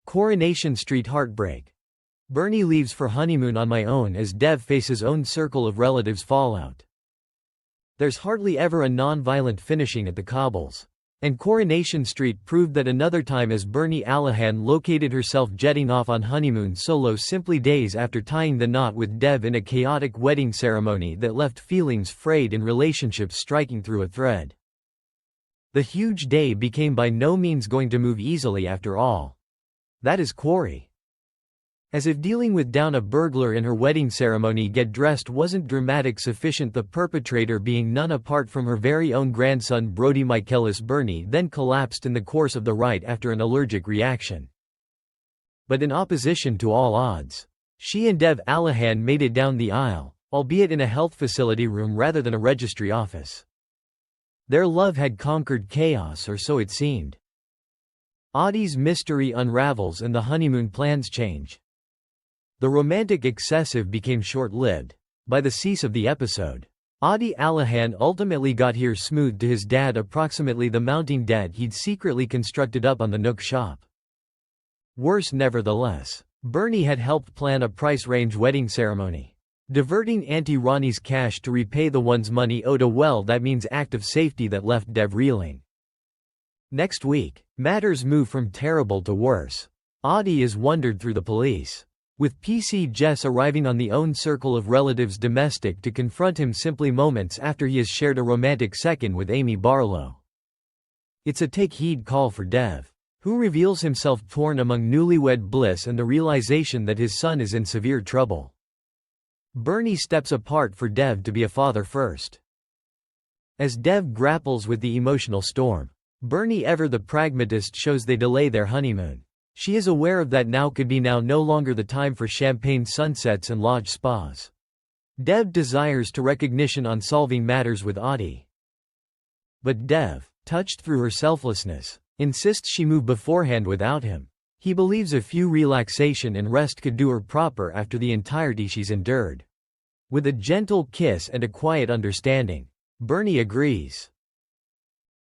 Coronation Street Heartbreak. Bernie leaves for honeymoon on my own as Dev faces own circle of relatives fallout. There's hardly ever a non-violent finishing at the cobbles. And Coronation Street proved that another time as Dev Alahan located herself jetting off on honeymoon solo simply days after tying the knot with Dev in a chaotic wedding ceremony that left feelings frayed and relationships striking through a thread. The huge day became by no means going to move easily after all. That is Quarry. As if dealing with down a burglar in her wedding ceremony get dressed wasn't dramatic sufficient, the perpetrator being none apart from her very own grandson Brody Michaelis. Bernie then collapsed in the course of the rite after an allergic reaction. But in opposition to all odds, she and Dev Alahan made it down the aisle, albeit in a health facility room rather than a registry office. Their love had conquered chaos, or so it seemed. Audie's mystery unravels and the honeymoon plans change. The romantic excessive became short-lived. By the cease of the episode, Dev Alahan ultimately got here smoothed to his dad, approximately the mounting dead he'd secretly constructed up on the Nook shop. Worse nevertheless, Bernie had helped plan a price-range wedding ceremony, diverting Auntie Ronnie's cash to repay the one's money owed, a well-that-means act of safety that left Dev reeling. Next week, matters move from terrible to worse. Audie is wandered through the police, with PC Jess arriving on the own circle of relatives domestic to confront him simply moments after he has shared a romantic second with Amy Barlow. It's a take heed call for Dev, who reveals himself torn among newlywed bliss and the realization that his son is in severe trouble. Bernie steps apart for Dev to be a father first. As Dev grapples with the emotional storm, Bernie, ever the pragmatist, shows they delay their honeymoon. She is aware of that now could be no longer the time for champagne sunsets and lodge spas. Dev desires to recognition on solving matters with Audie. But Dev, touched through her selflessness, insists she move beforehand without him. He believes a few relaxation and rest could do her proper after the entirety she's endured. With a gentle kiss and a quiet understanding, Bernie agrees.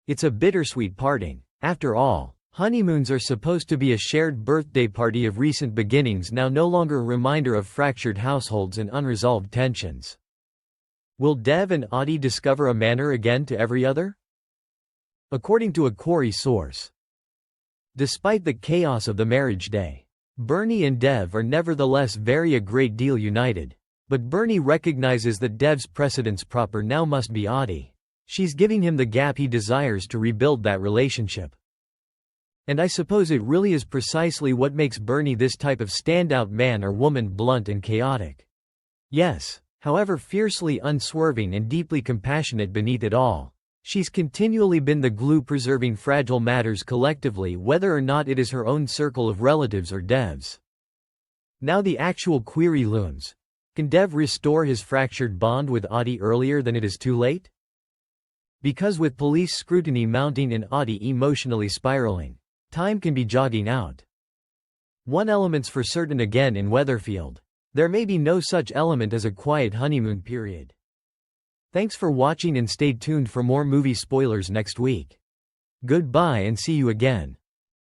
It's a bittersweet parting. After all, honeymoons are supposed to be a shared birthday party of recent beginnings, now no longer a reminder of fractured households and unresolved tensions. Will Dev and Audie discover a manner again to every other? According to a Quarry source, despite the chaos of the marriage day, Bernie and Dev are nevertheless very a great deal united. But Bernie recognizes that Dev's precedence proper now must be Audie. She's giving him the gap he desires to rebuild that relationship. And I suppose it really is precisely what makes Bernie this type of standout man or woman, blunt and chaotic. Yes, however fiercely unswerving and deeply compassionate beneath it all, she's continually been the glue preserving fragile matters collectively, whether or not it is her own circle of relatives or Dev's. Now the actual query looms. Can Dev restore his fractured bond with Audie earlier than it is too late? Because with police scrutiny mounting and Audie emotionally spiraling, time can be jogging out. One element's for certain again in Weatherfield. There may be no such element as a quiet honeymoon period. Thanks for watching and stay tuned for more movie spoilers next week. Goodbye and see you again.